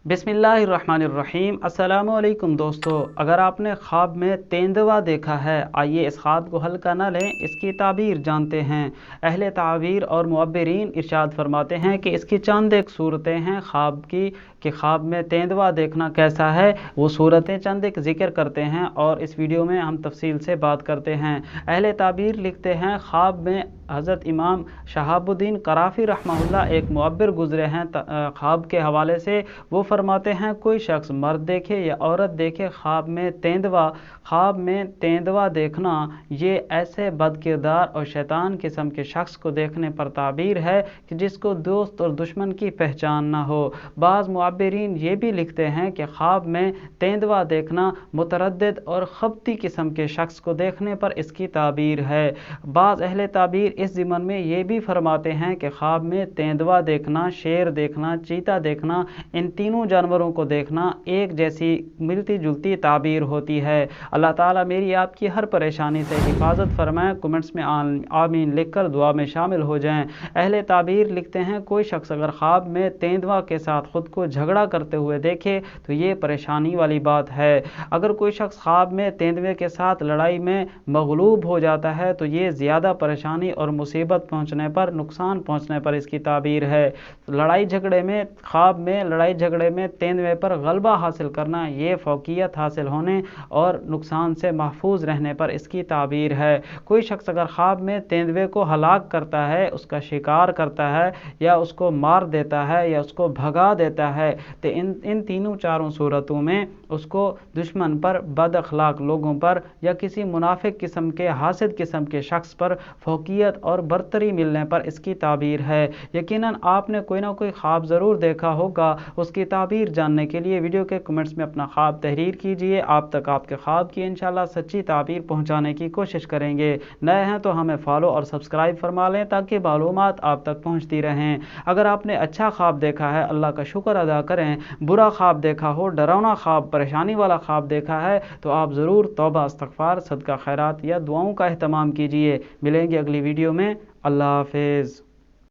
बिस्मिल्लाहिर्रहमानिर्रहीम। अस्सलामुअलैकुम दोस्तों, अगर आपने ख्वाब में तेंदुआ देखा है, आइए इस ख्वाब को हल्का न लें, इसकी ताबीर जानते हैं। अहले ताबीर और मुअब्बिरीन इरशाद फरमाते हैं कि इसकी चंद एक सूरतें हैं ख्वाब की, कि ख्वाब में तेंदुआ देखना कैसा है, वो सूरतें चंद एक ज़िक्र करते हैं और इस वीडियो में हम तफसील से बात करते हैं। अहले ताबीर लिखते हैं, ख्वाब में हज़रत इमाम शहाबुद्दीन कराफी रहमहुल्लाह एक मुअब्बिर गुज़रे हैं ख्वाब के हवाले से। वो फरमाते हैं, कोई शख्स मर्द देखे या औरत देखे ख्वाब में तेंदुआ देखना ये ऐसे बदकिरदार और शैतान किस्म के शख्स को देखने पर ताबीर है कि जिसको दोस्त और दुश्मन की पहचान ना हो। बाज़ मुअब्बिरीन ये भी लिखते हैं कि ख्वाब में तेंदुआ देखना मुतरद्दिद और खबती किस्म के शख्स को देखने पर इसकी ताबीर है। बाज़ अहले ताबीर इस ज़िमन में ये भी फरमाते हैं कि ख्वाब में तेंदुआ देखना, शेर देखना, चीता देखना, इन तीनों जानवरों को देखना एक जैसी मिलती जुलती ताबीर होती है। अल्लाह ताला मेरी आपकी हर परेशानी से हिफाजत फरमाएं। कमेंट्स में आमीन लिखकर दुआ में शामिल हो जाएं। अहले ताबीर लिखते हैं, कोई शख्स अगर ख्वाब में तेंदुआ के साथ खुद को झगड़ा करते हुए देखे तो ये परेशानी वाली बात है। अगर कोई शख्स ख्वाब में तेंदुए के साथ लड़ाई में मगलूब हो जाता है तो ये ज़्यादा परेशानी और मुसीबत पहुँचने पर, नुकसान पहुँचने पर इसकी ताबीर है। ख्वाब में लड़ाई झगड़े में तेंदुए पर गलबा हासिल करना ये फौकियत हासिल होने और नुकसान से महफूज रहने पर इसकी ताबीर है। कोई शख्स अगर ख्वाब में तेंदुए को हलाक करता है, उसका शिकार करता है या उसको मार देता है या उसको भगा देता है तो इन तीनों चारों सूरतों में उसको दुश्मन पर, बद अखलाक लोगों पर या किसी मुनाफिक किस्म के, हासिद किस्म के शख्स पर फौकियत और बरतरी मिलने पर इसकी ताबीर है। यकीनन आपने कोई ना कोई ख्वाब ज़रूर देखा होगा। उसकी ताबीर जानने के लिए वीडियो के कमेंट्स में अपना ख्वाब तहरीर कीजिए। आप तक आपके ख्वाब की इंशाल्लाह सच्ची ताबीर पहुंचाने की कोशिश करेंगे। नए हैं तो हमें फॉलो और सब्सक्राइब फरमा लें ताकि मालूमात आप तक पहुंचती रहें। अगर आपने अच्छा ख्वाब देखा है, अल्लाह का शुक्र अदा करें। बुरा ख्वाब देखा हो, डरावना ख्वाब, परेशानी वाला ख्वाब देखा है तो आप ज़रूर तौबा, इस्तग़फ़ार, सदका खैरात या दुआओं का एहतमाम कीजिए। मिलेंगे अगली वीडियो में। अल्लाह हाफ़िज़।